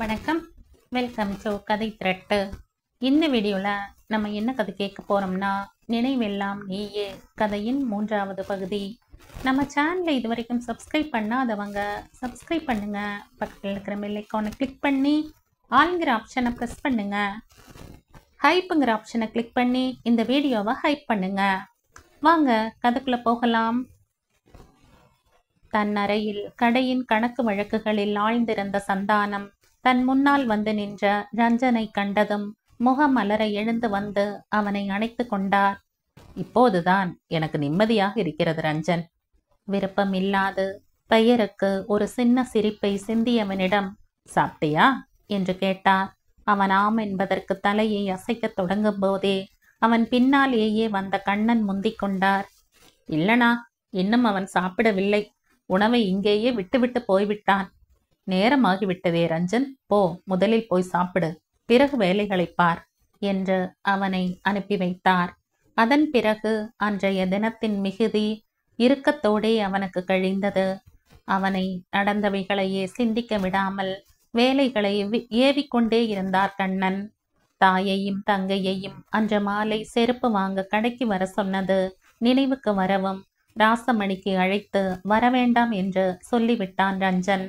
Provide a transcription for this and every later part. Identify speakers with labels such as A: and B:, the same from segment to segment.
A: வணக்கம். Welcome to கதை திரட்டு. இந்த வீடியோவில் நம்ம என்ன கதை கேட்க போகிறோம்னா, நினைவெல்லாம் நீயே கதையின் 3வது பகுதி. நம்ம சேனலை இது வரைக்கும் சப்ஸ்கிரைப் பண்ணாதவங்க சப்ஸ்கிரைப் பண்ணுங்க. பக்கத்தில் இருக்கிற பெல் ஐக்கானை கிளிக் பண்ணி ஆல்ங்கிற ஆப்ஷனை ப்ரெஸ் பண்ணுங்க. ஹைப்புங்கிற ஆப்ஷனை கிளிக் பண்ணி இந்த வீடியோவை ஹைப் பண்ணுங்க. வாங்க கதைக்குள்ளே போகலாம். தன் அறையில் கடையின் கணக்கு வழக்குகளில் ஆழ்ந்திருந்த சந்தானம் தன் முன்னால் வந்து நின்ற ரஞ்சனை கண்டதும் முகமலர எழுந்து வந்து அவனை அணைத்து கொண்டார். இப்போதுதான் எனக்கு நிம்மதியாக இருக்கிறது ரஞ்சன். விருப்பமில்லாது பெயருக்கு ஒரு சின்ன சிரிப்பை சிந்தியவனிடம் சாப்பிட்டியா என்று கேட்டார். அவன் ஆம் என்பதற்கு தலையை அசைக்கத் தொடங்கும் போதே அவன் பின்னாலேயே வந்த கண்ணன் முந்திக் கொண்டார். இல்லனா, இன்னும் அவன் சாப்பிடவில்லை. உணவை இங்கேயே விட்டுவிட்டு போய்விட்டான். நேரமாகிவிட்டதே ரஞ்சன், போ, முதலில் போய் சாப்பிடு, பிறகு வேலைகளை பார் என்று அவனை அனுப்பி வைத்தார். அதன் பிறகு அன்றைய தினத்தின் மிகுதி இறுக்கத்தோடே அவனுக்கு கழிந்தது. அவனை நடந்தவைகளையே சிந்திக்க விடாமல் வேலைகளை ஏவிக்கொண்டே இருந்தார் கண்ணன். தாயையும் தங்கையையும் அன்று மாலை செருப்பு வாங்க கடைக்கு வர சொன்னது நினைவுக்கு வரவும் ராசமணிக்கு அழைத்து வரவேண்டாம் என்று சொல்லிவிட்டான் ரஞ்சன்.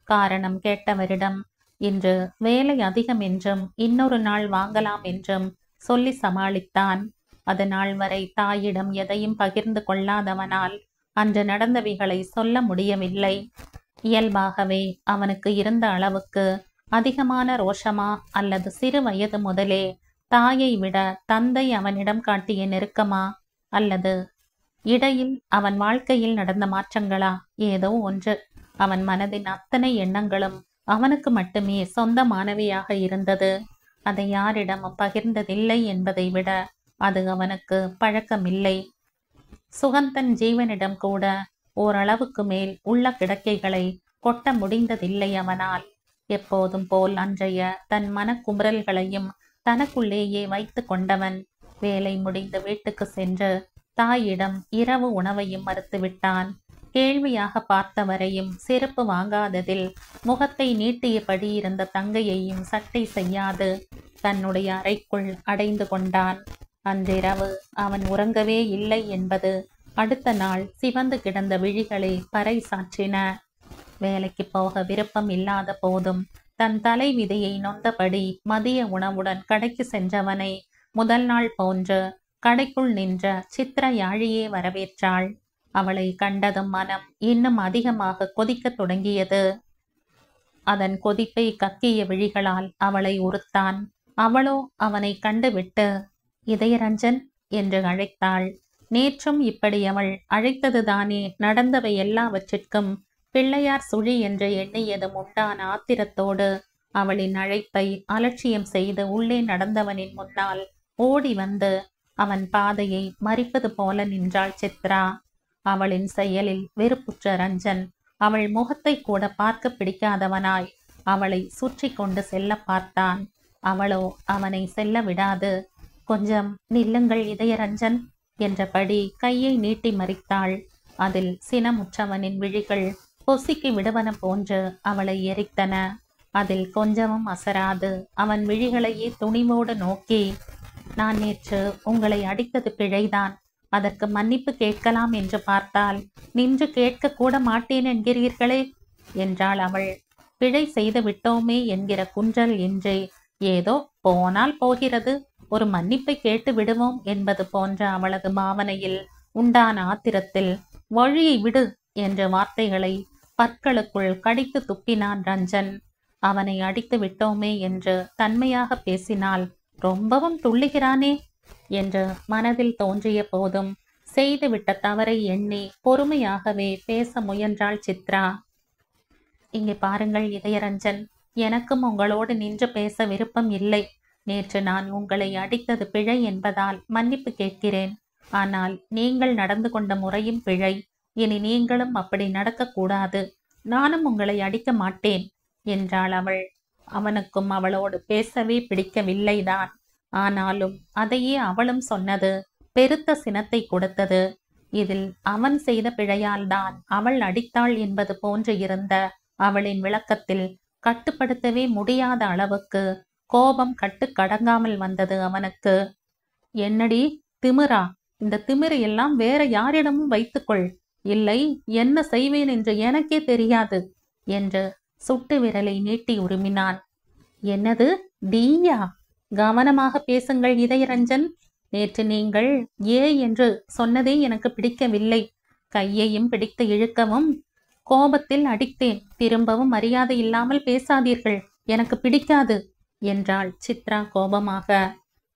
A: காரணம் கேட்டவரிடம் இன்று வேலை அதிகம் என்றும் இன்னொரு நாள் வாங்கலாம் என்றும் சொல்லி சமாளித்தான். அது நாள் வரை தாயிடம் எதையும் பகிர்ந்து கொள்ளாதவனால் அன்று நடந்தவைகளை சொல்ல முடியவில்லை. இயல்பாகவே அவனுக்கு இருந்த அளவுக்கு அதிகமான ரோஷமா அல்லது சிறு வயது முதலே தாயை விட தந்தை அவனிடம் காட்டிய நெருக்கமா அல்லது இடையில் அவன் வாழ்க்கையில் நடந்த மாற்றங்களா? ஏதோ ஒன்று. அவன் மனதின் அத்தனை எண்ணங்களும் அவனுக்கு மட்டுமே சொந்தமானவையாக இருந்தது. அதை யாரிடமும் பகிர்ந்ததில்லை என்பதை விட அது அவனுக்கு பழக்கமில்லை. சுகந்தன் ஜீவனிடம் கூட ஓரளவுக்கு மேல் உள்ள கிடக்கைகளை கொட்ட முடிந்ததில்லை அவனால். எப்போதும் போல் அன்றைய தன் மனக்குமுறல்களையும் தனக்குள்ளேயே வைத்து கொண்டவன் வேலை முடிந்து வீட்டுக்கு சென்று தாயிடம் இரவு உணவையும் மறுத்துவிட்டான். கேள்வியாக பார்த்தவரையும் செருப்பு வாங்காததில் முகத்தை நீட்டியபடி இருந்த தங்கையையும் சட்டை செய்யாது தன்னுடைய அறைக்குள் அடைந்து கொண்டான். அன்றிரவு அவன் உறங்கவே இல்லை என்பது அடுத்த நாள் சிவந்து கிடந்த விழிகளை பறை சாற்றின. வேலைக்கு போக விருப்பம் இல்லாத போதும் தன் தலை விதையை நொந்தபடி மதிய உணவுடன் கடைக்கு சென்றவனை முதல் நாள் போன்று கடைக்குள் நின்ற சித்திர யாழியே வரவேற்றாள். அவளை கண்டதும் மனம் இன்னும் அதிகமாக கொதிக்கத் தொடங்கியது. அதன் கொதிப்பை கக்கிய விழிகளால் அவளை உறுத்தான். அவளோ அவனை கண்டுவிட்டு இதயரஞ்சன் என்று அழைத்தாள். நேற்றும் இப்படி அவள் அழைத்ததுதானே நடந்தவை எல்லாவற்றிற்கும் பிள்ளையார் சுழி என்று எண்ணியதும் உண்டான ஆத்திரத்தோடு அவளின் அழைப்பை அலட்சியம் செய்து உள்ளே நடந்தவனின் முன்னால் ஓடி வந்து அவன் பாதையை மறிப்பது போல நின்றாள் சித்ரா. அவளின் செயலில் வெறுப்புற்ற ரஞ்சன் அவள் முகத்தை கூட பார்க்க பிடிக்காதவனாய் அவளை சுற்றி கொண்டு செல்ல பார்த்தான். அவளோ அவனை செல்ல விடாது. கொஞ்சம் நில்லுங்கள் இதயரஞ்சன் என்றபடி கையை நீட்டி மறித்தாள். அதில் சினமுற்றவனின் விழிகள் பொசுக்கி விடுவன போன்று அவளை எரித்தன. அதில் கொஞ்சமும் அசராது அவன் விழிகளையே துணிவோடு நோக்கி, நான் நேற்று உங்களை அடித்தது பிழைதான், அதற்கு மன்னிப்பு கேட்கலாம் என்று பார்த்தால் நின்று கேட்க கூட மாட்டேன் என்கிறீர்களே என்றாள் அவள். பிழை செய்து விட்டோமே என்கிற குன்றல் இன்றே ஏதோ போனால் போகிறது, ஒரு மன்னிப்பை கேட்டு விடுவோம் என்பது போன்ற அவளது பாவனையில் உண்டான ஆத்திரத்தில் வழியை விடு என்ற வார்த்தைகளை பற்களுக்குள் கடித்து துப்பினான் ரஞ்சன். அவனை அடித்து விட்டோமே என்று தன்மையாக பேசினால் ரொம்பவும் துள்ளுகிறானே என்று மனதில் தோன்றிய போதும் செய்துவிட்ட தவறை எண்ணி பொறுமையாகவே பேச முயன்றாள் சித்ரா. இங்கே பாருங்கள் இதயரஞ்சன், எனக்கும் உங்களோடு நின்று பேச விருப்பம் இல்லை. நேற்று நான் உங்களை அடித்தது பிழை என்பதால் மன்னிப்பு கேட்கிறேன். ஆனால் நீங்கள் நடந்து கொண்ட முறையும் பிழை. இனி நீங்களும் அப்படி நடக்கக்கூடாது. நானும் உங்களை அடிக்க மாட்டேன் என்றாள் அவள். அவனுக்கும் அவளோடு பேசவே பிடிக்கவில்லைதான். ஆனாலும் அதையே அவளும் சொன்னது பெருத்த சினத்தை கொடுத்தது. இதில் அவன் செய்த பிழையால்தான் அவள் அடித்தாள் என்பது போன்று இருந்த அவளின் விளக்கத்தில் கட்டுப்படுத்தவே முடியாத அளவுக்கு கோபம் கட்டுக்கடங்காமல் வந்தது அவனுக்கு. என்னடி திமிரா? இந்த திமிரு எல்லாம் வேற யாரிடமும் வைத்துக்கொள், இல்லை என்ன செய்வேன் என்று எனக்கே தெரியாது என்று சுட்டு விரலை நீட்டி உருமினான். என்னது டீயா? கவனமாக பேசுங்கள் இதயரஞ்சன். நேற்று நீங்கள் ஏ என்று சொன்னதே எனக்கு பிடிக்கவில்லை. கையையும் பிடித்து இழுக்கவும் கோபத்தில் அடித்தேன். திரும்பவும் மரியாதை இல்லாமல் பேசாதீர்கள், எனக்கு பிடிக்காது என்றாள் சித்ரா கோபமாக.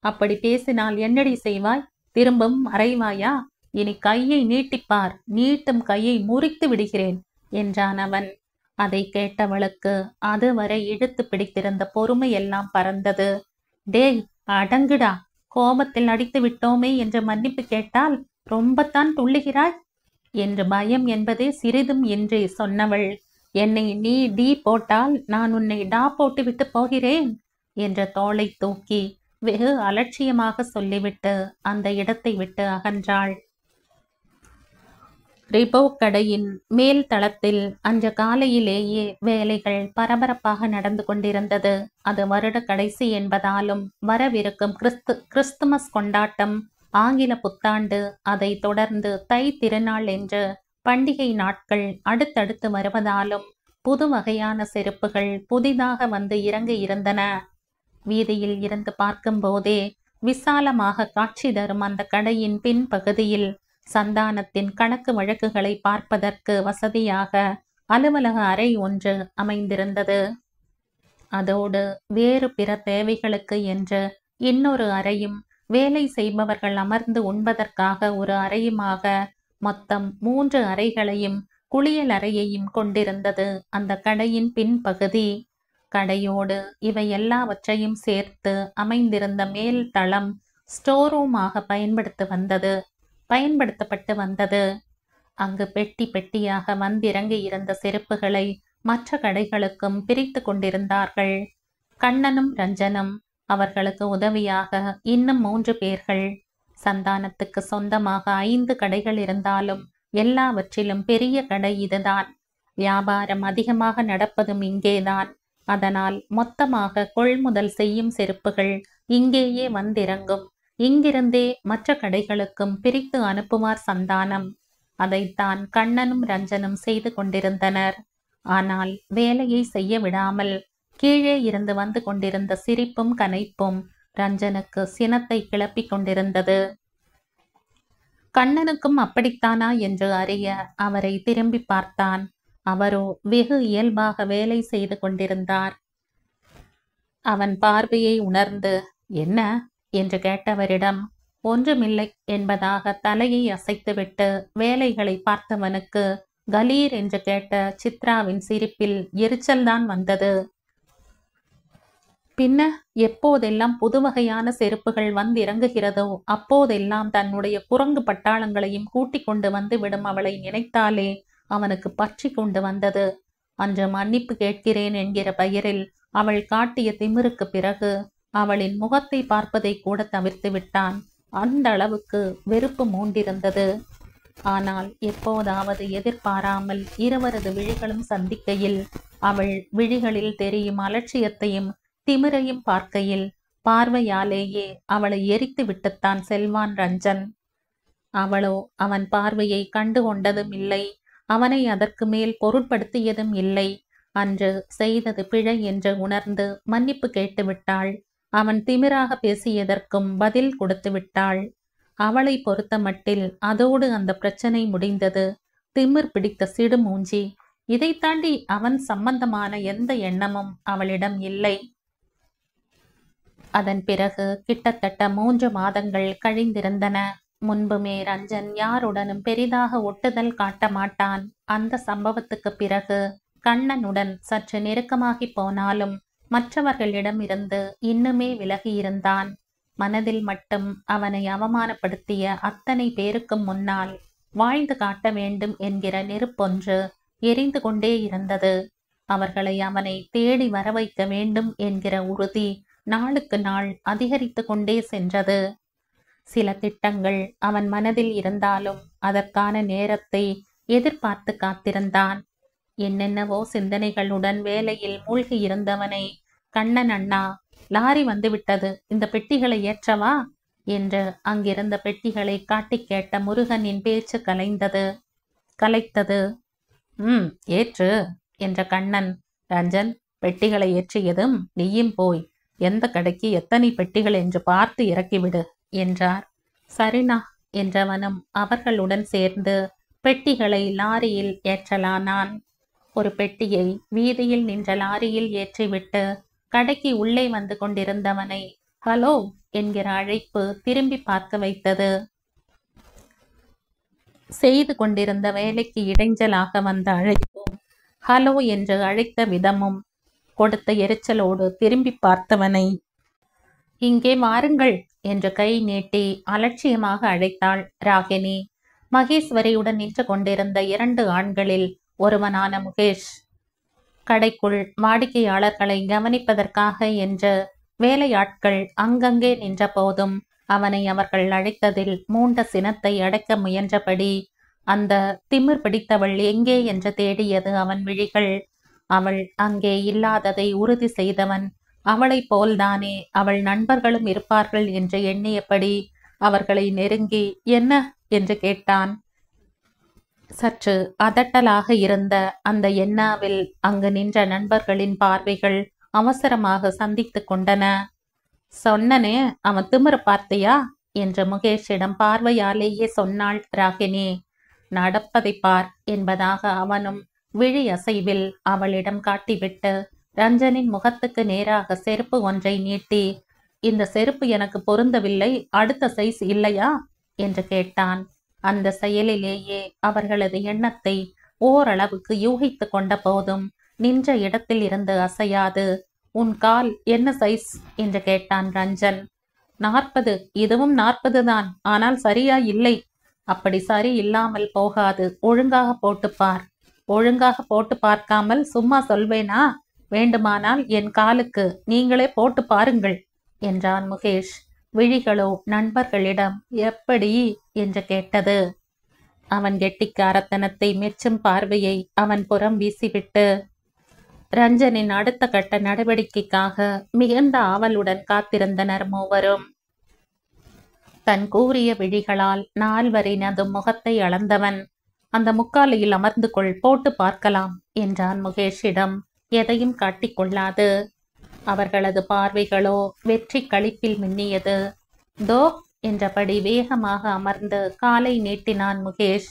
A: அப்படி பேசினால் என்னடி செய்வாய்? திரும்பவும் அறைவாயா? இனி கையை நீட்டிப்பார், நீட்டும் கையை முறித்து விடுகிறேன் என்றான் அவன். அதை கேட்டவளுக்கு அதுவரை இழுத்து பிடித்திருந்த பொறுமை எல்லாம் பறந்தது. டேய் அடங்குடா, கோபத்தில் அடித்து விட்டோமே என்று மன்னிப்பு கேட்டால் ரொம்பத்தான் துள்ளுகிறாய் என்று பயம் என்பதே சிறிதும் இன்றி சொன்னவள், என்னை நீ டீ போட்டால் நான் உன்னை டா போட்டு விட்டு போகிறேன் என்ற தோளை தூக்கி வெகு அலட்சியமாக சொல்லிவிட்டு அந்த இடத்தை விட்டு அகன்றாள். ரிபோ கடையின் மேல் தளத்தில் அன்று காலையிலேயே வேலைகள் பரபரப்பாக நடந்து கொண்டிருந்தது. அது வருட கடைசி என்பதாலும் வரவிருக்கும் கிறிஸ்துமஸ் கொண்டாட்டம், ஆங்கில புத்தாண்டு, அதை தொடர்ந்து தை திருநாள் என்று பண்டிகை நாட்கள் அடுத்தடுத்து வருவதாலும் புது வகையான செருப்புகள் புதிதாக வந்து இறங்க இருந்தன. வீதியில் இருந்து பார்க்கும் போதே விசாலமாக காட்சி தரும் அந்த கடையின் பின்பகுதியில் சந்தானத்தின் கணக்கு வழக்குகளை பார்ப்பதற்கு வசதியாக அலுவலக அறை ஒன்று அமைந்திருந்தது. அதோடு வேறு பிற தேவைகளுக்கு என்று இன்னொரு அறையும், வேலை செய்பவர்கள் அமர்ந்து உண்பதற்காக ஒரு அறையுமாக மொத்தம் 3 அறைகளையும் குளியல் அறையையும் கொண்டிருந்தது அந்த கடையின் பின்பகுதி. கடையோடு இவை எல்லாவற்றையும் சேர்த்து அமைந்திருந்த மேல் தளம் ஸ்டோர் ரூமாக பயன்படுத்தப்பட்டு வந்தது. அங்கு பெட்டி பெட்டியாக வந்திறங்கி இருந்த செருப்புகளை மற்ற கடைகளுக்கும் பிரித்து கொண்டிருந்தார்கள். கண்ணனும் ரஞ்சனும், அவர்களுக்கு உதவியாக இன்னும் 3 பேர்கள். சந்தானத்துக்கு சொந்தமாக 5 கடைகள் இருந்தாலும் எல்லாவற்றிலும் பெரிய கடை இதுதான். வியாபாரம் அதிகமாக நடப்பதும் இங்கேதான். அதனால் மொத்தமாக கொள்முதல் செய்யும் செருப்புகள் இங்கேயே வந்திறங்கும். இங்கிருந்தே மற்ற கடைகளுக்கும் பிரித்து அனுப்புவார் சந்தானம். அதைத்தான் கண்ணனும் ரஞ்சனும் செய்து கொண்டிருந்தனர். ஆனால் வேலையை செய்ய விடாமல் கீழே இருந்து வந்து கொண்டிருந்த சிரிப்பும் கனைப்பும் ரஞ்சனுக்கு சினத்தை கிளப்பி கொண்டிருந்தது. கண்ணனுக்கும் அப்படித்தானா என்று அறிய அவரை திரும்பி பார்த்தான். அவரோ வெகு இயல்பாக வேலை செய்து கொண்டிருந்தார். அவன் பார்வையை உணர்ந்து என்ன என்று கேட்டவரிடம் ஒன்றுமில்லை என்பதாக தலையை அசைத்துவிட்டு வேலைகளை பார்த்தவனுக்கு கலீர் என்று கேட்ட சித்ராவின் சிரிப்பில் எரிச்சல்தான் வந்தது. பின்ன எப்போதெல்லாம் புதுவகையான செருப்புகள் வந்து இறங்குகிறதோ அப்போதெல்லாம் தன்னுடைய குரங்கு பட்டாளங்களையும் கூட்டிக் கொண்டு வந்து விடும் அவளை நினைத்தாலே அவனுக்கு பற்றி கொண்டு வந்தது. அன்று மன்னிப்பு கேட்கிறேன் என்கிற பெயரில் அவள் காட்டிய திமிருக்கு பிறகு அவளின் முகத்தை பார்ப்பதை கூட தவிர்த்து விட்டான். அந்த அளவுக்கு வெறுப்பு மூண்டிருந்தது. ஆனால் எப்போதாவது எதிர்பாராமல் இருவரது விழிகளும் சந்திக்கையில் அவள் விழிகளில் தெரியும் அலட்சியத்தையும் திமிரையும் பார்க்கையில் பார்வையாலேயே அவளை எரித்து விட்டுத்தான் செல்வான் ரஞ்சன். அவளோ அவன் பார்வையை கண்டு கொண்டதும் இல்லை, அவனை அதற்கு மேல் பொருட்படுத்தியதும் இல்லை. அன்று செய்தது பிழை என்று உணர்ந்து மன்னிப்பு கேட்டு விட்டாள். அவன் திமிராக பேசியதற்கும் பதில் கொடுத்து விட்டாள். அவளை பொறுத்த மட்டில் அதோடு அந்த பிரச்சனை முடிந்தது. திமிர் பிடித்த சிடு மூஞ்சி, இதை தாண்டி அவன் சம்பந்தமான எந்த எண்ணமும் அவளிடம் இல்லை. அதன் பிறகு கிட்டத்தட்ட 3 மாதங்கள் கழிந்திருந்தன. முன்புமே ரஞ்சன் யாருடனும் பெரிதாக ஒட்டுதல் காட்ட மாட்டான். அந்த சம்பவத்துக்கு பிறகு கண்ணனுடன் சற்று நெருக்கமாகி போனாலும் மற்றவர்களிடம் இருந்து இன்னுமே விலகியிருந்தான். மனதில் மட்டும் அவனை அவமானப்படுத்திய அத்தனை பேருக்கும் முன்னால் வாழ்ந்து காட்ட வேண்டும் என்கிற நெருப்பொன்று எரிந்து கொண்டே இருந்தது. அவர்களை அவனை தேடி வரவைக்க வேண்டும் என்கிற உறுதி நாளுக்கு நாள் அதிகரித்து கொண்டே சென்றது. சில திட்டங்கள் அவன் மனதில் இருந்தாலும் அதற்கான நேரத்தை எதிர்பார்த்து காத்திருந்தான். என்னென்னவோ சிந்தனைகளுடன் வேலையில் மூழ்கி இருந்தவனை, கண்ணன் அண்ணா, லாரி வந்துவிட்டது, இந்த பெட்டிகளை ஏற்றவா என்று அங்கிருந்த பெட்டிகளை காட்டிக் கேட்ட முருகனின் பேச்சு கலைத்தது. ஏற்று என்ற கண்ணன், ரஞ்சன், பெட்டிகளை ஏற்றியதும் நீயும் போய் எந்த கடைக்கு எத்தனை பெட்டிகள் என்று பார்த்து இறக்கிவிடு என்றார். சரிண்ணா என்றவனும் அவர்களுடன் சேர்ந்து பெட்டிகளை லாரியில் ஏற்றலானான். ஒரு பெட்டியை வீதியில் நின்ற லாரியில் ஏற்றிவிட்டு கடைக்கு உள்ளே வந்து கொண்டிருந்தவனை ஹலோ என்கிற அழைப்பு திரும்பி பார்க்க வைத்தது. செய்து கொண்டிருந்த வேலைக்கு இடைஞ்சலாக வந்த அழைப்பும் ஹலோ என்று அழைத்த விதமும் கொடுத்த எரிச்சலோடு திரும்பி பார்த்தவனை இங்கே வாருங்கள் என்று கை நீட்டி அலட்சியமாக அழைத்தாள் ராகினி. மகேஸ்வரியுடன் நின்று கொண்டிருந்த 2 ஆண்களில் ஒருவனான முகேஷ் கடைக்குள் வாடிக்கையாளர்களை கவனிப்பதற்காக என்று வேலையாட்கள் அங்கங்கே நின்ற போதும் அவனை அவர்கள் அழைத்ததில் மூண்ட சினத்தை அடக்க முயன்றபடி அந்த திமிர் பிடித்தவள் எங்கே என்று தேடியது அவன் விழிகள். அவள் அங்கே இல்லாததை உறுதி செய்தவன் அவளைப் போல்தானே அவள் நண்பர்களும் இருப்பார்கள் என்று எண்ணியபடி அவர்களை நெருங்கி என்ன என்று கேட்டான். சற்று அதட்டலாக இருந்த அந்த எண்ணாவில் அங்கு நின்ற நண்பர்களின் பார்வைகள் அவசரமாக சந்தித்து கொண்டன. சொன்னனே, அவன் திமிர பார்த்தியா என்று முகேஷிடம் பார்வையாலேயே சொன்னாள் ராகினி. நடப்பதை பார் என்பதாக அவனும் விழி அசைவில் அவளிடம் காட்டிவிட்டு ரஞ்சனின் முகத்துக்கு நேராக செருப்பு ஒன்றை நீட்டி, இந்த செருப்பு எனக்கு பொருந்தவில்லை, அடுத்த சைஸ் இல்லையா என்று கேட்டான். அந்த செயலிலேயே அவர்களது எண்ணத்தை ஓரளவுக்கு யூகித்து கொண்ட போதும் நின்ற இடத்தில் இருந்து அசையாது, உன் கால் என்ன சைஸ் என்று கேட்டான் ரஞ்சன். 40, இதுவும் 40 தான், ஆனால் சரியா இல்லை. அப்படி சரி இல்லாமல் போகாது, ஒழுங்காக போட்டுப்பார். ஒழுங்காக போட்டு பார்க்காமல் சும்மா சொல்வேனா? வேண்டுமானால் என் காலுக்கு நீங்களே போட்டு பாருங்கள் என்றான் முகேஷ். விழிகளோ நண்பர்களிடம் எப்படி என்று கேட்டது. அவன் கெட்டிக்காரத்தனத்தை மெச்சும் பார்வையை அவன் புறம் வீசிவிட்டு ரஞ்சனின் அடுத்த கட்ட நடவடிக்கைக்காக மிகுந்த ஆவலுடன் காத்திருந்தனர் மூவரும். தன் கூறிய விழிகளால் 4 முகத்தை அளந்தவன், அந்த முக்காலையில் அமர்ந்து கொள், போட்டு பார்க்கலாம் என்றான் முகேஷிடம். எதையும் காட்டிக்கொள்ளாது. அவர்களது பார்வைகளோ வெற்றி களிப்பில் மின்னியது. தோ என்றபடி வேகமாக அமர்ந்து காலை நீட்டினான் முகேஷ்.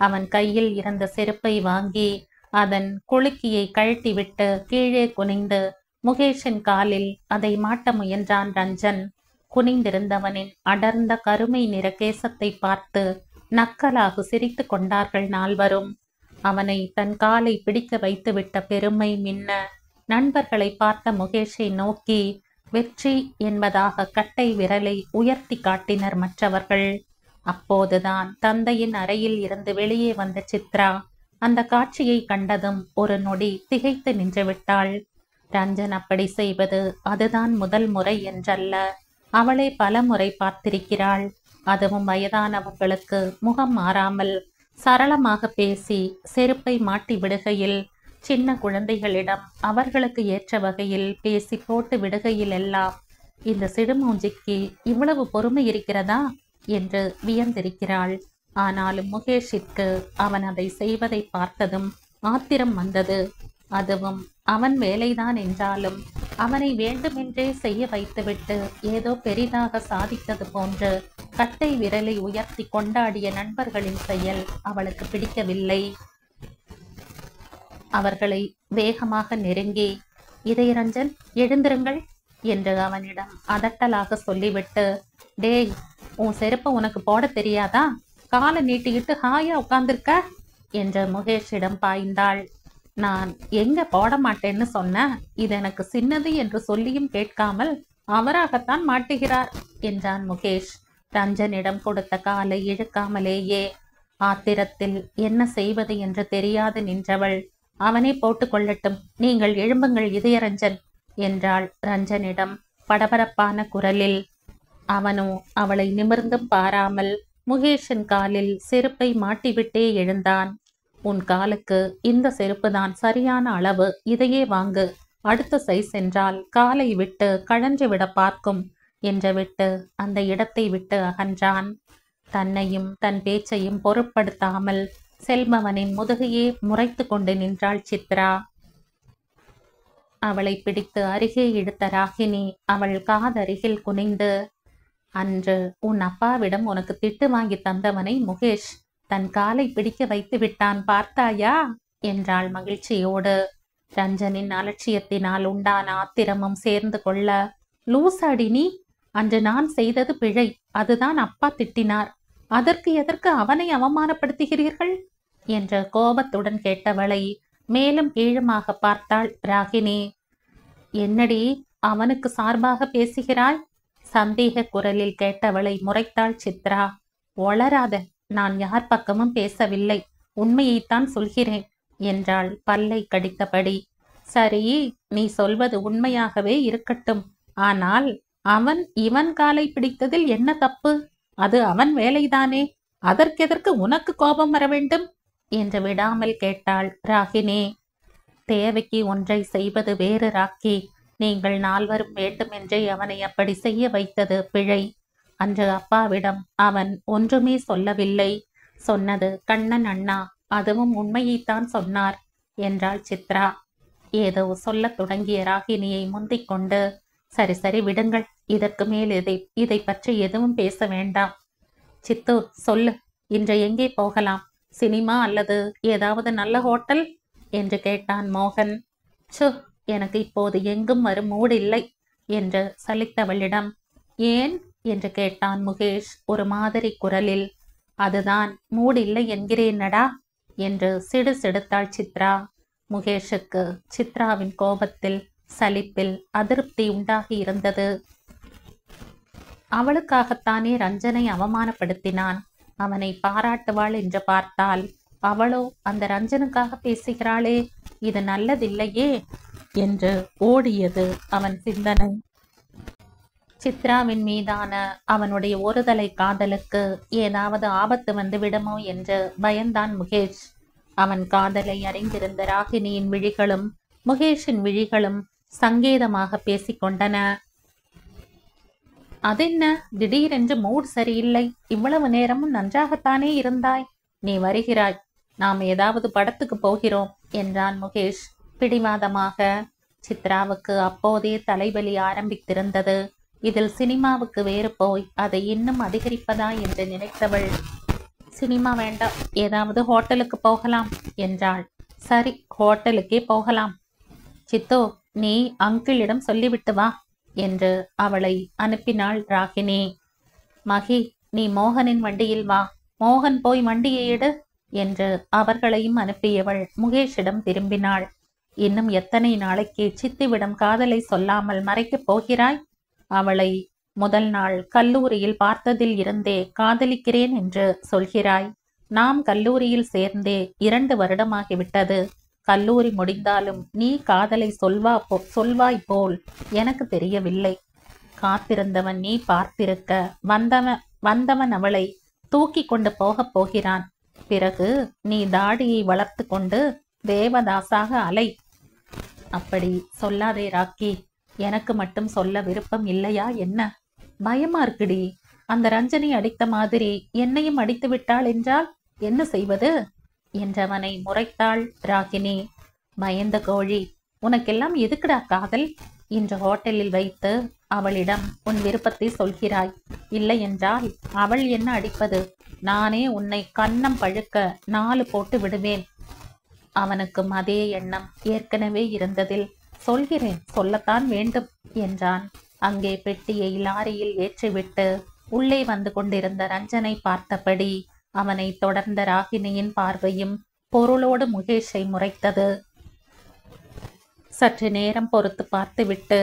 A: அவன் கையில் இருந்த செருப்பை வாங்கி அதன் குலுக்கியை கழட்டிவிட்டு கீழே குனிந்து முகேஷின் காலில் அதை மாட்ட முயன்றான் ரஞ்சன். குனிந்திருந்தவனின் அடர்ந்த கருமை நிற கேசத்தை பார்த்து நக்கலாக சிரித்து கொண்டார்கள் 4. அவனை தன் காலை பிடிக்க வைத்துவிட்ட பெருமை மின்ன நண்பர்களை பார்த்த முகேஷை நோக்கி வெற்றி என்பதாக கட்டை விரலை உயர்த்தி காட்டினர் மற்றவர்கள். அப்போதுதான் தந்தையின் அறையில் இருந்து வெளியே வந்த சித்ரா அந்த காட்சியை கண்டதும் ஒரு நொடி திகைத்து நின்றுவிட்டாள். ரஞ்சன் அப்படி செய்வது அதுதான் முதல் முறை என்றல்ல, அவளை பல முறை பார்த்திருக்கிறாள். அதுவும் வயதானவர்களுக்கு முகம் மாறாமல் சரளமாக பேசி செருப்பை மாட்டி விடுகையில், சின்ன குழந்தைகளிடம் அவர்களுக்கு ஏற்ற வகையில் பேசி போட்டு விடுகையில் எல்லாம் இந்த சிடுமூஞ்சிக்கு இவ்வளவு பொறுமை இருக்கிறதா என்று வியந்திருக்கிறாள். ஆனாலும் முகேஷிற்கு அவன் அதை செய்வதை பார்த்ததும் ஆத்திரம் வந்தது. அதுவும் அவன் வேலைதான் என்றாலும் அவனை வேண்டுமென்றே செய்ய வைத்துவிட்டு ஏதோ பெரிதாக சாதித்தது போன்று கட்டை விரலை உயர்த்தி கொண்டாடிய நண்பர்களின் செயல் அவளுக்கு பிடிக்கவில்லை. அவர்களை வேகமாக நெருங்கி, இதயரஞ்சன் எழுந்திருங்கள் என்று அவனிடம் அதட்டலாக சொல்லிவிட்டு, டேய், உன் செருப்பை உனக்கு போட தெரியாதா? காலை நீட்டிக்கிட்டு ஹாயா உட்கார்ந்திருக்க என்று முகேஷிடம் பாய்ந்தாள். நான் எங்க போட மாட்டேன்னு சொன்ன, இது எனக்கு சின்னது என்று சொல்லியும் கேட்காமல் அவராகத்தான் மாட்டுகிறார் என்றான் முகேஷ். ரஞ்சனிடம் கொடுத்த காலை இழுக்காமலேயே. ஆத்திரத்தில் என்ன செய்வது என்று தெரியாது நின்றவள், அவனே போட்டுக்கொள்ளட்டும், நீங்கள் எழும்புங்கள் இதயரஞ்சன் என்றாள் ரஞ்சனிடம் படபரப்பான குரலில். அவனோ அவளை நிமிர்ந்தும் பாராமல் முகேஷின் காலில் செருப்பை மாட்டிவிட்டே எழுந்தான். உன் காலுக்கு இந்த செருப்பு தான் சரியான அளவு, இதையே வாங்கு. அடுத்த சைஸ் என்றால் காலை விட்டு கழன்று விட பார்க்கும் என்று விட்டு அந்த இடத்தை விட்டு அகன்றான். தன்னையும் தன் பேச்சையும் பொருட்படுத்தாமல் செல்பவனின் முதுகையே முறைத்து கொண்டு நின்றாள் சித்ரா. அவளை பிடித்து அருகே இழுத்த ராகினி அவள் காதருகில் குனிந்து, அன்று உன் அப்பாவிடம் உனக்கு திட்டு வாங்கி தந்தவனை முகேஷ் தன் காலை பிடிக்க வைத்து விட்டான், பார்த்தாயா என்றாள் மகிழ்ச்சியோடு. ரஞ்சனின் அலட்சியத்தினால் உண்டான ஆத்திரமும் சேர்ந்து கொள்ள, லூசாடி நீ, அன்று நான் செய்தது பிழை, அதுதான் அப்பா திட்டினார், அதற்கு எதற்கு அவனை அவமானப்படுத்துகிறீர்கள் என்ற கோபத்துடன் கேட்டவளை மேலும் கீழுமாக பார்த்தாள் ராகினி. என்னடி அவனுக்கு சார்பாக பேசுகிறாய்? சந்தேக குரலில் கேட்டவளை முறைத்தாள் சித்ரா. ஒளராத, நான் யார் பக்கமும் பேசவில்லை, உண்மையைத்தான் சொல்கிறேன் என்றாள் பல்லை கடித்தபடி. சரி, நீ சொல்வது உண்மையாகவே இருக்கட்டும். ஆனால் அவன் இவன் காலை பிடித்ததில் என்ன தப்பு? அது அவன் வேலைதானே, அதற்கெதற்கு உனக்கு கோபம் வர வேண்டும் என்று விடாமல் கேட்டாள் ராகினி. தேவைக்கு ஒன்றை செய்வது வேறு ராக்கி. நீங்கள் நால்வரும் வேண்டுமென்றே அவனை அப்படி செய்ய வைத்தது பிழை. அன்று அப்பாவிடம் அவன் ஒன்றுமே சொல்லவில்லை. சொன்னது கண்ணன் அண்ணா, அதுவும் உண்மையைத்தான் சொன்னார் என்றாள் சித்ரா. ஏதோ சொல்லத் தொடங்கிய ராகினியை முந்திக் கொண்டு, சரி சரி விடுங்கள், இதற்கு மேல் இதை பற்றி எதுவும் பேச வேண்டாம். சித்து, சொல்லு, இன்று எங்கே போகலாம்? சினிமா அல்லது ஏதாவது நல்ல ஹோட்டல் என்று கேட்டான் மோகன். சு, எனக்கு இப்போது எங்கும் வரும் மூடில்லை என்று சலித்தவளிடம். ஏன் என்று கேட்டான் முகேஷ் ஒரு மாதிரி குரலில். அதுதான் மூடில்லை என்கிறேனடா என்று சிடு சிடுத்தாள் சித்ரா. முகேஷுக்கு சித்ராவின் கோபத்தில் சலிப்பில் அதிருப்தி உண்டாகி இருந்தது. அவளுக்காகத்தானே ரஞ்சனை அவமானப்படுத்தினான். அவனை பாராட்டுவாள் என்று பார்த்தால் அவளோ அந்த ரஞ்சனுக்காக பேசுகிறாளே, இது நல்லதில்லையே என்று ஓடியது அவன் சிந்தனை. சித்ராவின் மீதான அவனுடைய ஒருதலை காதலுக்கு ஏதாவது ஆபத்து வந்து விடுமோ என்று பயந்தான் முகேஷ். அவன் காதலை அறிந்திருந்த ராகினியின் விழிகளும் முகேஷின் விழிகளும் சங்கேதமாக பேசிக்கொண்டன. அதென்ன திடீரென்று மூட் சரியில்லை? இவ்வளவு நேரமும் நன்றாகத்தானே இருந்தாய். நீ வருகிறாய், நாம் ஏதாவது படத்துக்கு போகிறோம் என்றான் முகேஷ் பிடிவாதமாக. சித்ராவுக்கு அப்போதே தலைவலி ஆரம்பித்திருந்தது. இதில் சினிமாவுக்கு வேறு போய் அதை இன்னும் அதிகரிப்பதா என்று நினைத்தவள், சினிமா வேண்டாம், ஏதாவது ஹோட்டலுக்கு போகலாம் என்றாள். சரி, ஹோட்டலுக்கே போகலாம். சித்தோ, நீ அங்கிளிடம் சொல்லிவிட்டு வா என்று அவளை அனுப்பினாள் ராகினி. மகி, நீ மோகனின் வண்டியில் வா, மோகன் போய் வண்டியை எடு என்று அவர்களையும் அனுப்பியவள் முகேஷிடம் திரும்பினாள். இன்னும் எத்தனை நாளைக்கு சித்திவிடம் காதலை சொல்லாமல் மறைக்கப் போகிறாய்? அவளை முதல் நாள் கல்லூரியில் பார்த்ததில் இருந்தே காதலிக்கிறேன் என்று சொல்கிறாய். நாம் கல்லூரியில் சேர்ந்தே 2 வருடமாகிவிட்டது. கல்லூரி முடிந்தாலும் நீ காதலை சொல்வாய் போல் எனக்கு தெரியவில்லை. காத்திருந்தவன் நீ பார்த்திருக்க, வந்தவன் அவளை தூக்கி கொண்டு போகப் போகிறான். பிறகு நீ தாடியை வளர்த்து கொண்டு தேவதாசாக அலை. அப்படி சொல்லாதே ராக்கி, எனக்கு மட்டும் சொல்ல விருப்பம் இல்லையா என்ன? பயமா இருக்குடி. அந்த ரஞ்சனி அடித்த மாதிரி என்னையும் அடித்து விட்டாள் என்றால் என்ன செய்வது என்றவனை முறைத்தாள் ராகினி. பயந்த கோழி, உனக்கெல்லாம் எதுக்குடா காதல்? இன்று ஹோட்டலில் வைத்து அவளிடம் உன் விருப்பத்தை சொல்கிறாய். இல்லை என்றால் அவள் என்ன அடிப்பது? நானே உன்னை கன்னம் பழுக்க 4 போட்டு விடுவேன். அவனுக்கும் அதே எண்ணம் ஏற்கனவே இருந்ததில், சொல்கிறேன், சொல்லத்தான் வேண்டும் என்றான். அங்கே பெட்டியை லாரியில் ஏற்றிவிட்டு உள்ளே வந்து கொண்டிருந்த ரஞ்சனை பார்த்தபடி அவனை தொடர்ந்த ராகினியின் பார்வையும் பொருளோடு முகேஷை முறைத்தது. சற்று நேரம் பொறுத்து பார்த்துவிட்டு,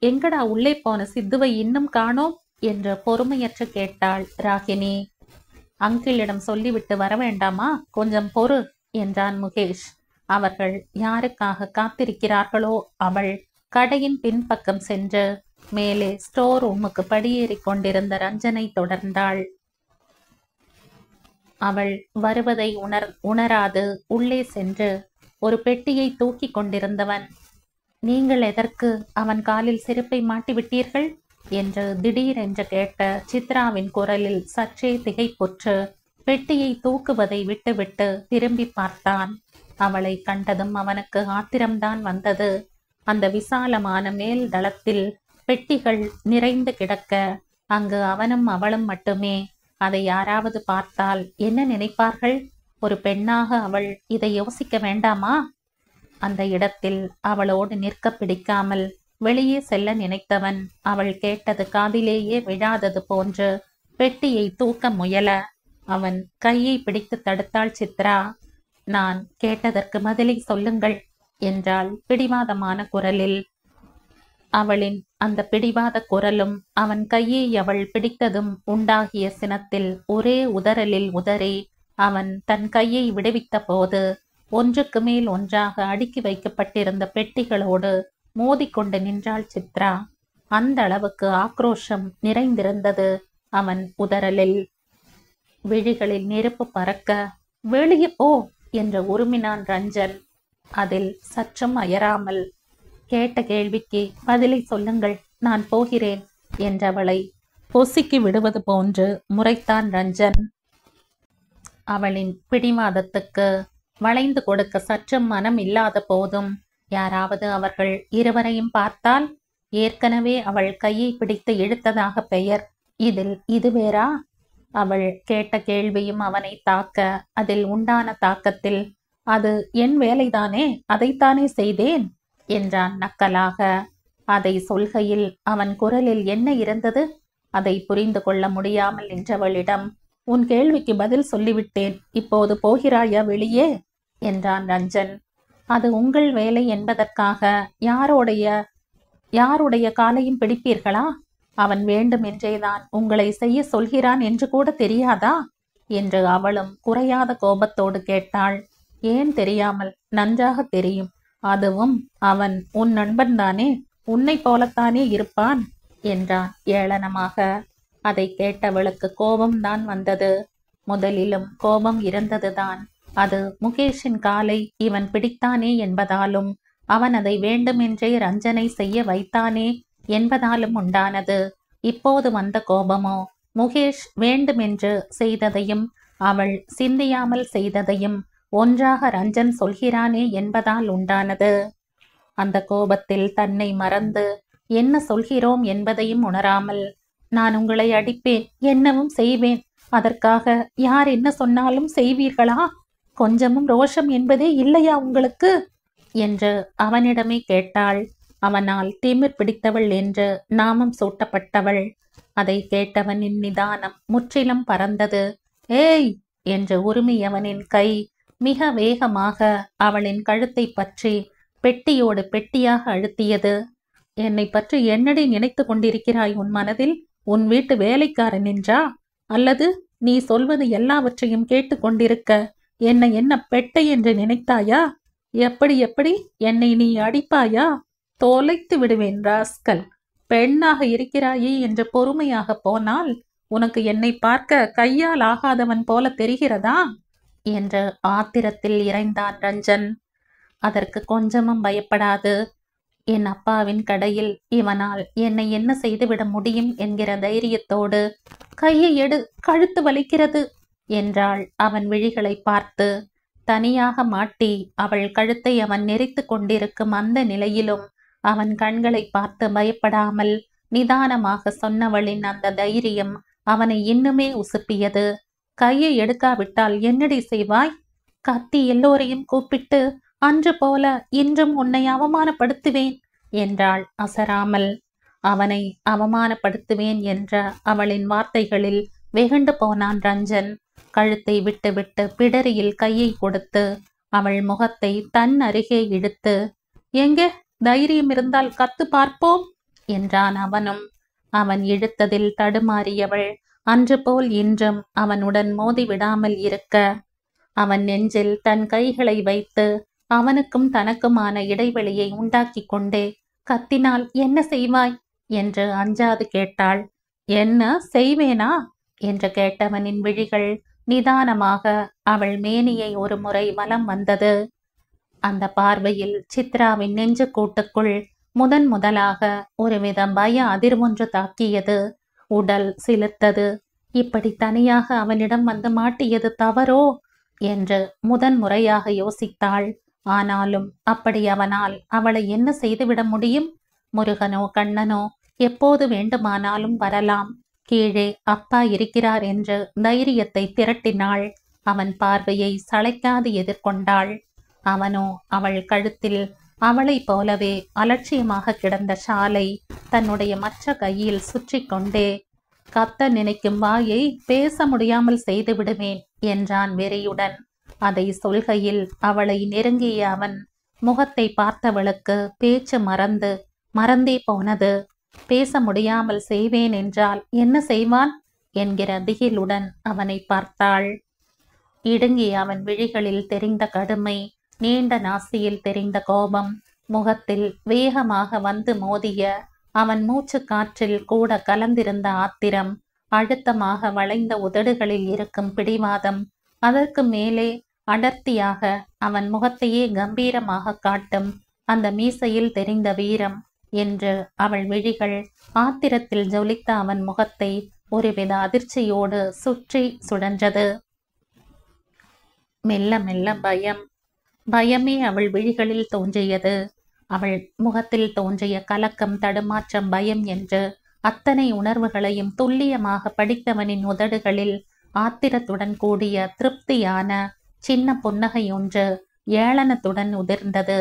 A: எங்கடா உள்ளே போன சித்துவை இன்னும் காணோம் என்று பொறுமையற்று கேட்டாள் ராகினி. அங்கிளிடம் சொல்லிவிட்டு வர வேண்டாமா? கொஞ்சம் பொறு என்றான் முகேஷ். அவர்கள் யாருக்காக காத்திருக்கிறார்களோ அவள் கடையின் பின்பக்கம் சென்று மேலே ஸ்டோர் ரூமுக்கு படியேறி கொண்டிருந்த ரஞ்சனை தொடர்ந்தாள். அவள் வருவதை உணராது உள்ளே சென்று ஒரு பெட்டியை தூக்கி கொண்டிருந்தவன், நீங்கள் எதற்கு அவன் காலில் செருப்பை மாட்டிவிட்டீர்கள் என்று திடீரென்று கேட்ட சித்ராவின் குரலில் சற்றே திகைப்புற்று பெட்டியை தூக்குவதை விட்டுவிட்டு திரும்பி பார்த்தான். அவளை கண்டதும் அவனுக்கு ஆத்திரம்தான் வந்தது. அந்த விசாலமான மேல் தளத்தில் பெட்டிகள் நிறைந்து கிடக்க அங்கு அவனும் அவளும் மட்டுமே. அதை யாராவது பார்த்தால் என்ன நினைப்பார்கள்? ஒரு பெண்ணாக அவள் இதை யோசிக்க வேண்டாமா? அந்த இடத்தில் அவளோடு நிற்க பிடிக்காமல் வெளியே செல்ல நினைத்தவன் அவள் கேட்டது காதிலேயே விழாதது போன்று பெட்டியை தூக்க முயல அவன் கையை பிடித்து தடுத்தாள் சித்ரா. நான் கேட்டதற்கு பதிலை சொல்லுங்கள் என்றாள் பிடிவாதமான குரலில். அவளின் அந்த பிடிவாத குரலும் அவன் கையை அவள் பிடித்ததும் உண்டாகிய சினத்தில் ஒரே உதறலில் உதறி அவன் தன் கையை விடுவித்த போது ஒன்றுக்கு மேல் ஒன்றாக அடுக்கி வைக்கப்பட்டிருந்த பெட்டிகளோடு மோதிக்கொண்டு நின்றாள் சித்ரா. அந்த அளவுக்கு ஆக்ரோஷம் நிறைந்திருந்தது அவன் உதறலில். விழிகளில் நெருப்பு பறக்க, வெளியே போ என்று உருமினான் ரஞ்சன். அதில் சற்றும் அயராமல், கேட்ட கேள்விக்கு பதிலை சொல்லுங்கள், நான் போகிறேன் என்றவளை பொசுக்கி விடுவது போன்று முறைத்தான் ரஞ்சன். அவளின் பிடிவாதத்துக்கு வளைந்து கொடுக்க சற்றும் மனம் இல்லாத போதும் யாராவது அவர்கள் இருவரையும் பார்த்தால், ஏற்கனவே அவள் கையை பிடித்து இழுத்ததாக பெயர். இதில் இது வேறா? அவள் கேட்ட கேள்வியும் அவனை தாக்க, அதில் உண்டான தாக்கத்தில், அது என் வேலைதானே, அதைத்தானே செய்தேன் என்றான் நக்கலாக. அதை சொல்கையில் அவன் குரலில் என்ன இருந்தது? அதை புரிந்து கொள்ள முடியாமல் நின்றவளிடம், உன் கேள்விக்கு பதில் சொல்லிவிட்டேன், இப்போது போகிறாயா வெளியே என்றான் ரஞ்சன். அது உங்கள் வேலை என்பதற்காக யாருடைய காலையும் பிடிப்பீர்களா? அவன் வேண்டுமென்றேதான் உங்களை செய்ய சொல்கிறான் என்று கூட தெரியாதா என்று அவளும் குறையாத கோபத்தோடு கேட்டாள். ஏன் தெரியாமல்? நன்றாக தெரியும். அதுவும் அவன் உன் நண்பன்தானே, உன்னை போலத்தானே இருப்பான் என்றான் ஏளனமாக. அதை கேட்டவளுக்கு கோபம்தான் வந்தது. முதலிலும் கோபம் இருந்ததுதான். அது முகேஷின் காலை இவன் பிடித்தானே என்பதாலும் அவன் அதை வேண்டுமென்றே ரஞ்சனை செய்ய வைத்தானே என்பதாலும் உண்டானது. இப்போது வந்த கோபமோ முகேஷ் வேண்டுமென்று செய்ததையும் அவள் சிந்தியாமல் செய்ததையும் ஒன்றாக ரஞ்சன் சொல்கிறானே என்பதால் உண்டானது. அந்த கோபத்தில் தன்னை மறந்து என்ன சொல்கிறோம் என்பதையும் உணராமல், நான் உங்களை அடிப்பேன், என்னவும் செய்வேன், அதற்காக யார் என்ன சொன்னாலும் செய்வீர்களா? கொஞ்சமும் ரோஷம் என்பதே இல்லையா உங்களுக்கு என்று அவனிடமே கேட்டாள். அவனால் திமிர் பிடித்தவள் என்று நாமம் சூட்டப்பட்டவள். அதை கேட்டவனின் நிதானம் முற்றிலும் பறந்தது. ஏய் என்று உருமியவனின் கை மிக வேகமாக அவளின் கழுத்தை பற்றி பெட்டியோடு பெட்டியாக அழுத்தியது. என்னை பற்றி என்னடி நினைத்து கொண்டிருக்கிறாய் உன் மனதில்? உன் வீட்டு வேலைக்காரன் என்றா? அல்லது நீ சொல்வது எல்லாவற்றையும் கேட்டு கொண்டிருக்க என்னை என்ன பெட்டை என்று நினைத்தாயா? எப்படி என்னை நீ அடிப்பாயா? தொலைத்து விடுவேன் ராஸ்கல். பெண்ணாக இருக்கிறாயே என்று பொறுமையாக போனால் உனக்கு என்னை பார்க்க கையால் ஆகாதவன் போல தெரிகிறதா என்று ஆத்திரத்தில் இறைந்தான் ரஞ்சன். அதற்கு கொஞ்சமும் பயப்படாது. என் அப்பாவின் கடையில் இவனால் என்னை என்ன செய்துவிட முடியும் என்கிற தைரியத்தோடு, கையை எடு, கழுத்து வலிக்கிறது என்றாள் அவன் விழிகளை பார்த்து. தனியாக மாட்டி அவள் கழுத்தை அவன் நெரித்து கொண்டிருக்கும் அந்த நிலையிலும் அவன் கண்களை பார்த்து பயப்படாமல் நிதானமாக சொன்னவளின் அந்த தைரியம் அவனை இன்னுமே உசுப்பியது. கையை எடுக்காவிட்டால் என்னடி செய்வாய்? கத்தி எல்லோரையும் கூப்பிட்டு அன்று போல இன்றும் உன்னை அவமானப்படுத்துவேன் என்றாள் அசராமல். அவனை அவமானப்படுத்துவேன் என்ற அவளின் வார்த்தைகளில் வெகுண்டு போனான் ரஞ்சன். கழுத்தை விட்டு பிடரியில் கையை கொடுத்து அவள் முகத்தை தன் அருகே இழுத்து, எங்கே தைரியம் இருந்தால் கத்து பார்ப்போம் என்றான் அவனும். அவன் இழுத்ததில் தடுமாறியவள் அன்று போல் இன்றும் அவனுடன் மோதி விடாமல் இருக்க, அவன் நெஞ்சில் தன் கைகளை வைத்து அவனுக்கும் தனக்குமான இடைவெளியை உண்டாக்கி கொண்டே, கத்தினால் என்ன செய்வாய் என்று அஞ்சாது கேட்டாள். என்ன செய்வேனா என்று கேட்டவனின் விழிகள் நிதானமாக அவள் மேனியை ஒரு முறை வலம் வந்தது. அந்த பார்வையில் சித்ராவின் நெஞ்சு கூட்டுக்குள் முதலாக ஒருவித பய அதிர்வொன்று தாக்கியது. உடல் சிலிர்த்தது. இப்படி தனியாக அவனிடம் வந்து மாட்டியது தவறோ என்று முறையாக யோசித்தாள். ஆனாலும் அப்படி அவனால் அவளை என்ன செய்துவிட முடியும்? முருகனோ கண்ணனோ எப்போது வேண்டுமானாலும் வரலாம். கீழே அப்பா இருக்கிறார் என்று தைரியத்தை திரட்டினாள். அவன் பார்வையை சளைக்காது எதிர்கொண்டாள். அவனோ அவள் கழுத்தில் அவளைப் போலவே அலட்சியமாக கிடந்த ஷாலை தன்னுடைய மற்ற கையில் சுற்றி கொண்டே, கத்த நினைக்கும் வாயை பேச முடியாமல் செய்து விடுவேன் என்றான் வெறியுடன். அதை சொல்கையில் அவளை நெருங்கிய அவன் முகத்தை பார்த்தவளுக்கு பேச்சு மறந்தே போனது. பேச முடியாமல் செய்வேன் என்றால் என்ன செய்வான் என்கிற திகிலுடன் அவனை பார்த்தாள். இடுங்கிய அவன் விழிகளில் தெரிந்த கடுமை, நீண்ட நாசியில் தெரிந்த கோபம், முகத்தில் வேகமாக வந்து மோதிய அவன் மூச்சு காற்றில் கூட கலந்திருந்த ஆத்திரம், அழுத்தமாக வளைந்த உதடுகளில் இருக்கும் பிடிவாதம், அதற்கு மேலே அடர்த்தியாக அவன் முகத்தையே கம்பீரமாக காட்டும் அந்த மீசையில் தெரிந்த வீரம் என்று அவள் விழிகள் ஆத்திரத்தில் ஜொலித்த அவன் முகத்தை ஒருவித அதிர்ச்சியோடு சுற்றி சுழன்றது. மெல்ல மெல்ல பயமே அவள் விழிகளில் தோன்றியது. அவள் முகத்தில் தோன்றிய கலக்கம், தடுமாற்றம், பயம் என்று அத்தனை உணர்வுகளையும் துல்லியமாக படித்தவனின் உதடுகளில் ஆத்திரத்துடன் கூடிய திருப்தியான சின்ன புன்னகை ஒன்று ஏளனத்துடன் உதிர்ந்தது.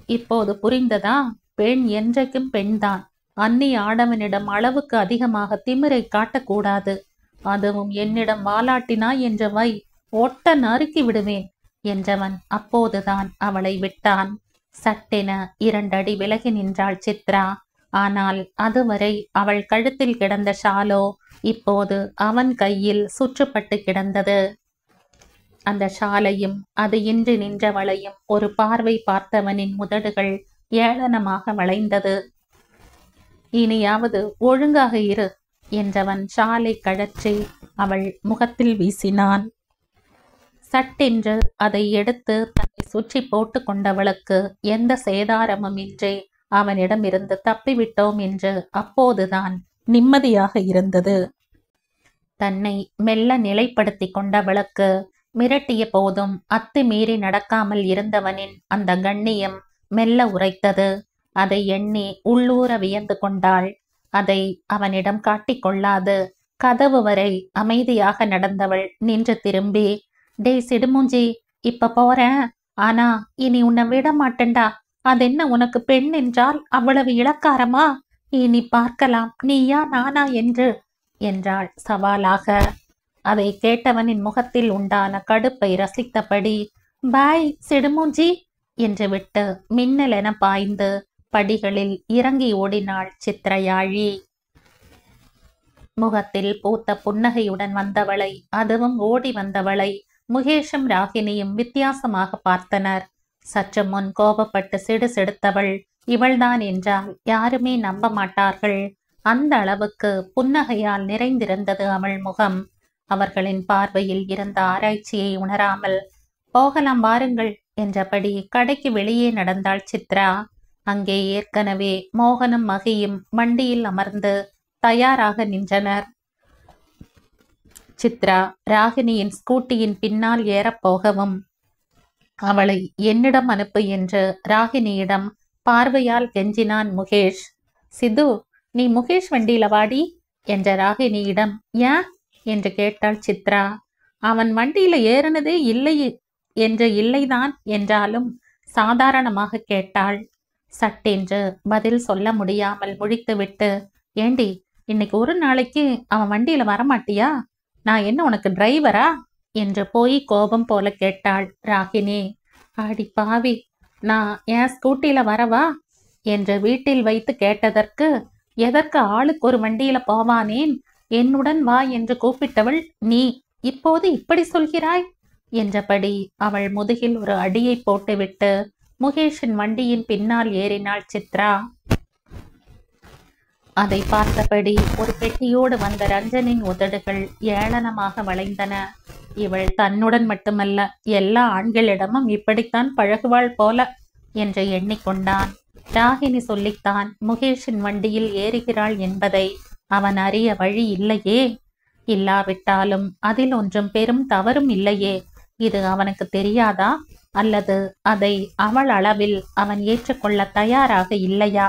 A: இப்போது புரிந்ததா? பெண் என்றைக்கும் பெண்தான். அந்நிய ஆடவனிடம் அளவுக்கு அதிகமாக திமிரை காட்டக்கூடாது. அதுவும் என்னிடம் வாலாட்டினாய் என்ற வை ஒட்ட நறுக்கி விடுவேன் என்றவன் அப்போதுதான் அவளை விட்டான். சட்டென 2 அடி விலகி நின்றாள் சித்ரா. ஆனால் அதுவரை அவள் கழுத்தில் கிடந்த ஷாலோ இப்போது அவன் கையில் சுற்றுப்பட்டு கிடந்தது. அந்த ஷாலையும் அது இன்றி நின்றவளையும் ஒரு பார்வை பார்த்தவனின் உதடுகள் ஏளனமாக வளைந்தது. இனியாவது ஒழுங்காக இரு என்றவன் ஷாலை கழற்றி அவள் முகத்தில் வீசினான். சட்டென்று அதை எடுத்து தன்னை சுற்றி போட்டு கொண்டவளுக்கு எந்த சேதாரமும் இன்றி அவனிடமிருந்து தப்பிவிட்டோம் என்று அப்போதுதான் நிம்மதியாக இருந்தது. தன்னை மெல்ல நிலைப்படுத்தி கொண்டவளுக்கு மிரட்டிய போதும் அத்துமீறி நடக்காமல் இருந்தவனின் அந்த கண்ணியம் மெல்ல உரைத்தது. அதை எண்ணி உள்ளூர வியந்து கொண்டாள். அதை அவனிடம் காட்டிக்கொள்ளாது கதவு வரை அமைதியாக நடந்தவள் நின்று திரும்பி, டேய் சிடுமூஞ்சி, இப்ப போறேன், ஆனா இனி உன்னை விட மாட்டேன்டா. அதென்ன உனக்கு பெண் என்றால் அவ்வளவு இளக்காரமா? இனி பார்க்கலாம் நீயா நானா என்று என்றாள் சவாலாக. அதை கேட்டவனின் முகத்தில் உண்டான கடுப்பை ரசித்தபடி, பாய் சிடுமூஞ்சி என்று விட்டு மின்னலென பாய்ந்து படிகளில் இறங்கி ஓடினாள் சித்திரையாழி. முகத்தில் பூத்த புன்னகையுடன் வந்தவளை, அதுவும் ஓடி வந்தவளை முகேஷும் ராகினியும் வித்தியாசமாக பார்த்தனர். சற்று முன் கோபப்பட்டு சிடுசிடுத்தவள் இவள்தான் என்றால் யாருமே நம்ப மாட்டார்கள். அந்த அளவுக்கு புன்னகையால் நிறைந்திருந்தது அவள் முகம். அவர்களின் பார்வையில் இருந்த ஆராய்ச்சியை உணராமல், போகலாம் வாருங்கள் என்றபடி கடைக்கு வெளியே நடந்தாள் சித்ரா. அங்கே ஏற்கனவே மோகனும் மகியும் வண்டியில் அமர்ந்து தயாராக நின்றனர். சித்ரா ராகினியின் ஸ்கூட்டியின் பின்னால் ஏறப்போகவும், அவளை என்னிடம் அனுப்பு என்று ராகினியிடம் பார்வையால் கெஞ்சினான் முகேஷ். சிது, நீ முகேஷ் வண்டியில வாடி என்ற ராகினியிடம் ஏன் என்று கேட்டாள் சித்ரா. அவன் வண்டியில ஏறினதே இல்லை என்று இல்லைதான் என்றாலும் சாதாரணமாக கேட்டாள். சட்டென்று பதில் சொல்ல முடியாமல் முழித்துவிட்டு, ஏண்டி, இன்னைக்கு ஒரு நாளைக்கு அவன் வண்டியில வரமாட்டியா? நான் என்ன உனக்கு டிரைவரா என்று போய் கோபம் போல கேட்டாள் ராகினி. ஆடி பாவி, நான் என் ஸ்கூட்டியில வரவா என்று வீட்டில் வைத்து கேட்டதற்கு, எதற்கு ஆளுக்கு ஒரு வண்டியில போவானேன், என்னுடன் வா என்று கூப்பிட்டவள் நீ இப்போது இப்படி சொல்கிறாய் என்றபடி அவள் முதுகில் ஒரு அடியை போட்டுவிட்டு முகேஷின் வண்டியின் பின்னால் ஏறினாள் சித்ரா. அதை பார்த்தபடி ஒரு பெட்டியோடு வந்த ரஞ்சனின் உதடுகள் ஏளனமாக வளைந்தன. இவள் தன்னுடன் மட்டுமல்ல, எல்லா ஆண்களிடமும் இப்படித்தான் பழகுவாள் போல என்று எண்ணிக்கொண்டான். ராகினி சொல்லித்தான் முகேஷின் வண்டியில் ஏறுகிறாள் என்பதை அவன் அறிய வழி இல்லையே. இல்லாவிட்டாலும் அதில் ஒன்றும் பெரும் தவறும் இல்லையே. இது அவனுக்கு தெரியாதா? அல்லது அதை அவள் அளவில் அவன் ஏற்றுக்கொள்ள தயாராக இல்லையா?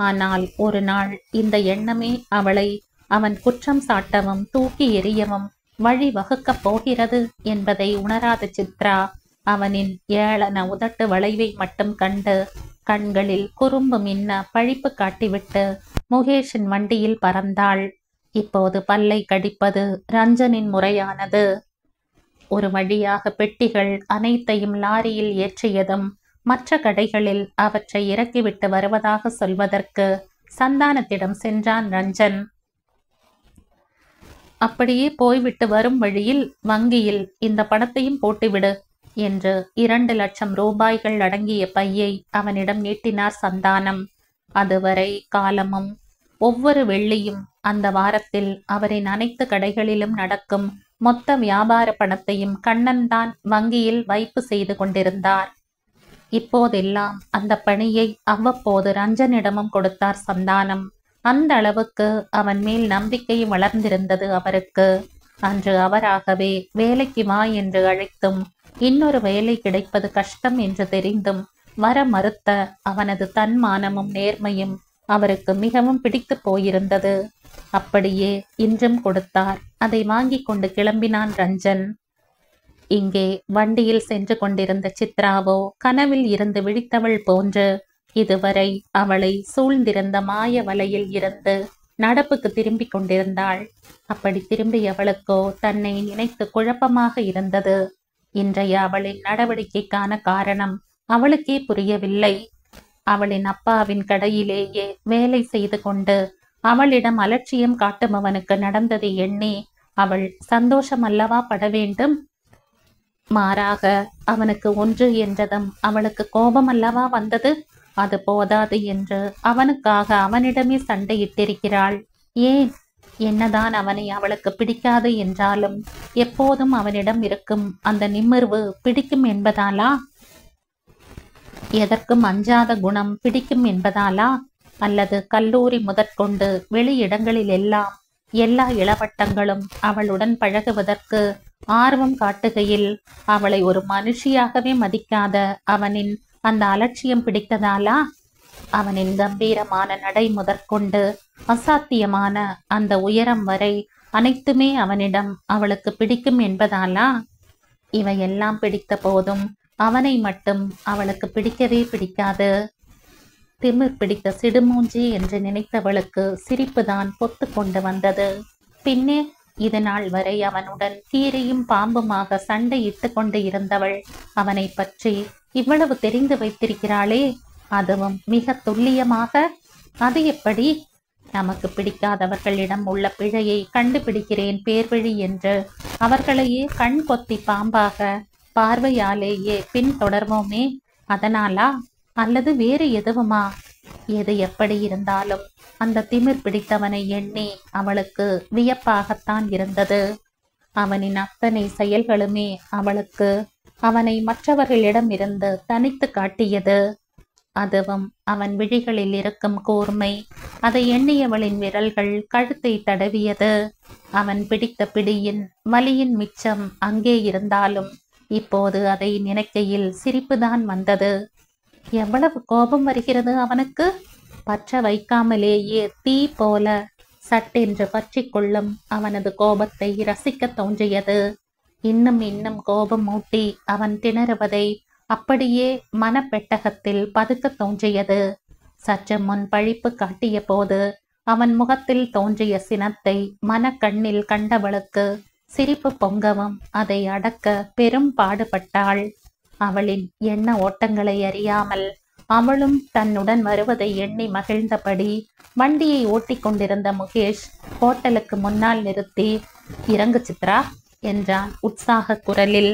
A: ஆனால் ஒரு நாள் இந்த எண்ணமே அவளை அவன் குற்றம் சாட்டவும் தூக்கி எறியவும் வழி வகுக்கப் போகிறது என்பதை உணராத சித்ரா அவனின் ஏளன உதட்டு வளைவை மட்டும் கண்டு கண்களில் குறும்பு மின்ன பழிப்பு காட்டிவிட்டு முகேஷின் வண்டியில் பறந்தாள். இப்போது பல்லை கடிப்பது ரஞ்சனின் முறையானது. ஒரு வழியாக பெட்டிகள் அனைத்தையும் லாரியில் ஏற்றியதும் மற்ற கடைகளில் அவற்றை இறக்கிவிட்டு வருவதாக சொல்வதற்கு சந்தானத்திடம் சென்றான் ரஞ்சன். அப்படியே போய்விட்டு வரும் வழியில் வங்கியில் இந்த பணத்தையும் போட்டுவிடு என்று 2 லட்சம் ரூபாய்கள் அடங்கிய பையை அவனிடம் நீட்டினார் சந்தானம். அதுவரை காலமும் ஒவ்வொரு வெள்ளியும் அந்த வாரத்தில் அவரின் அனைத்து கடைகளிலும் நடக்கும் மொத்த வியாபார பணத்தையும் கண்ணன் தான் வங்கியில் வைப்பு செய்து கொண்டிருந்தார். இப்போதெல்லாம் அந்த பணியை அவ்வப்போது ரஞ்சனிடமும் கொடுத்தார் சந்தானம். அந்த அளவுக்கு அவன் மேல் நம்பிக்கை வளர்ந்திருந்தது அவருக்கு. அன்று அவராகவே வேலைக்கு வா என்று அழைத்தும் இன்னொரு வேலை கிடைப்பது கஷ்டம் என்று தெரிந்தும் வர மறுத்த அவனது தன்மானமும் நேர்மையும் அவருக்கு மிகவும் பிடித்து போயிருந்தது. அப்படியே இன்றும் கொடுத்தார். அதை வாங்கி கொண்டு கிளம்பினான் ரஞ்சன். இங்கே வண்டியில் சென்று கொண்டிருந்த சித்ராவோ கனவில் இருந்து விழித்தவள் போன்று இதுவரை அவளை சூழ்ந்திருந்த மாய வலையில் இருந்து நடப்புக்கு திரும்பிக் கொண்டிருந்தாள். அப்படி திரும்பியவளுக்கோ தன்னை நினைத்து குழப்பமாக இருந்தது. இன்றைய அவளின் நடவடிக்கைக்கான காரணம் அவளுக்கே புரியவில்லை. அவளின் அப்பாவின் கடையிலேயே வேலை செய்து கொண்டு அவளிடம் அலட்சியம் காட்டுபவனுக்கு நடந்ததை எண்ணி அவள் சந்தோஷம் அல்லவா பட வேண்டும்? மாறாக அவனுக்கு ஒன்று என்றதும் அவளுக்கு கோபம் அல்லவா வந்தது? அது போதாது என்று அவனுக்காக அவனிடமே சண்டையிட்டிருக்கிறாள். ஏன்? என்னதான் அவனை அவளுக்கு பிடிக்காது என்றாலும் எப்போதும் அவனிடம் இருக்கும் அந்த நிமிர்வு பிடிக்கும் என்பதாலா? எதற்கும் அஞ்சாத குணம் பிடிக்கும் என்பதாலா? அல்லது கல்லூரி முதற்கொண்டு வெளியிடங்களில் எல்லாம் எல்லா இளவட்டங்களும் அவளுடன் பழகுவதற்கு ஆர்வம் காட்டுகையில் அவளை ஒரு மனுஷியாகவே மதிக்காத அவனின் அந்த அலட்சியம் பிடித்ததாலா? அவனின் கம்பீரமான நடை முதற்கொண்டு அசாத்தியமான அந்த உயரம் வரை அனைத்துமே அவனிடம் அவளுக்கு பிடிக்கும் என்பதாலா? இவையெல்லாம் பிடித்த போதும் அவனை மட்டும் அவளுக்கு பிடிக்கவே பிடிக்காது. திமிர் பிடித்த சிடுமூஞ்சி என்று நினைத்தவளுக்கு சிரிப்புதான் பொத்து கொண்டு வந்தது. பின்னே இது நாள் வரை அவனுடன் கீரியும் பாம்புமாக சண்டையிட்டு கொண்டு இருந்தவள் அவனை பற்றி இவ்வளவு தெரிந்து வைத்திருக்கிறாளே, அதுவும் மிக துல்லியமாக. அது எப்படி? நமக்கு பிடிக்காதவர்களிடம் உள்ள பிழையை கண்டுபிடிக்கிறேன் பேர்வழி என்று அவர்களையே கண் கொத்தி பாம்பாக பார்வையாலேயே பின்தொடர்வோமே, அதனாலா? அல்லது வேறு எதுவுமா? எது எப்படி இருந்தாலும் அந்த திமிர் பிடித்தவனை எண்ணி அவளுக்கு வியப்பாகத்தான் இருந்தது. அவனின் அத்தனை செயல்களுமே அவளுக்கு அவனை மற்றவர்களிடமிருந்து தனித்து காட்டியது. அதுவும் அவன் விழிகளில் இருக்கும் கூர்மை. அதை எண்ணியவளின் விரல்கள் கழுத்தை தடவியது. அவன் பிடித்த பிடியின் வலியின் மிச்சம் அங்கே இருந்தாலும் இப்போது அதை நினைக்கையில் சிரிப்புதான் வந்தது. எவ்வளவு கோபம் வருகிறது அவனுக்கு! பற்ற வைக்காமலேயே தீ போல சட்டென்று பற்றி கொள்ளும் அவனது கோபத்தை ரசிக்க தோன்றியது. இன்னும் இன்னும் கோபம் மூட்டி அவன் திணறுவதை அப்படியே மனப்பெட்டகத்தில் பதுக்க தோன்றியது. சற்று முன் பழிப்பு காட்டிய போது அவன் முகத்தில் தோன்றிய சினத்தை மனக்கண்ணில் கண்டவளுக்கு சிரிப்பு பொங்கவும் அதை அடக்க பெரும் பாடுபட்டாள். அவளின் எண்ண ஓட்டங்களை அறியாமல் அவளும் தன்னுடன் வருவதை எண்ணி மகிழ்ந்தபடி வண்டியை ஓட்டிக் கொண்டிருந்த முகேஷ் ஹோட்டலுக்கு முன்னால் நிறுத்தி, இறங்கு சித்ரா என்றான் உற்சாக குரலில்.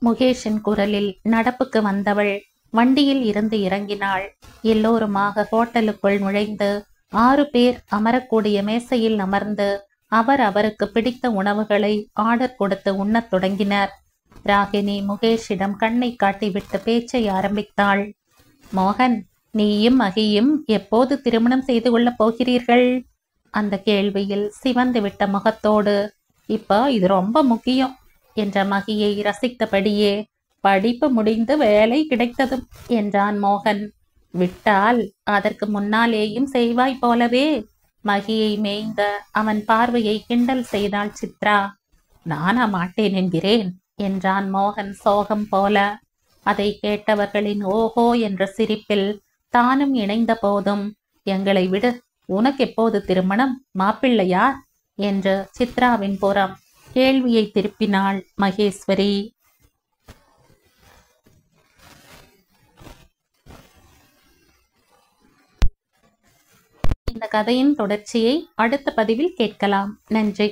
A: முகேஷின் குரலில் நடப்புக்கு வந்தவள் வண்டியில் இருந்து இறங்கினாள். எல்லோருமாக ஹோட்டலுக்குள் நுழைந்து 6 பேர் அமரக்கூடிய மேசையில் அமர்ந்து அவர் அவருக்கு பிடித்த உணவுகளை ஆர்டர் கொடுத்து உண்ணத் தொடங்கினர். ராகினி முகேஷிடம் கண்ணை காட்டிவிட்டு பேச்சை ஆரம்பித்தாள். மோகன், நீயும் மகியும் எப்போது திருமணம் செய்து கொள்ளப் போகிறீர்கள்? அந்த கேள்வியில் சிவந்துவிட்ட முகத்தோடு, இப்போ இது ரொம்ப முக்கியம் என்ற மகியை ரசித்தபடியே, படிப்பு முடிந்து வேலை கிடைத்ததும் என்றான் மோகன். விட்டால் அதற்கு முன்னாலேயும் செய்வாய் போலவே மகியை மேய்ந்த அவன் பார்வையை கிண்டல் செய்தாள் சித்ரா. நானா மாட்டேன் என்கிறேன் என்றான் மோகன் சோகம் போல. அதை கேட்டவர்களின் ஓஹோ என்ற சிரிப்பில் தானும் இணைந்த போதும், எங்களை விடு, உனக்கு எப்போது திருமணம், மாப்பிள்ளையா என்று சித்ராவின் புறம் கேள்வியை திருப்பினாள் மகேஸ்வரி. இந்த கதையின் தொடர்ச்சியை அடுத்த பதிவில் கேட்கலாம். நன்றி.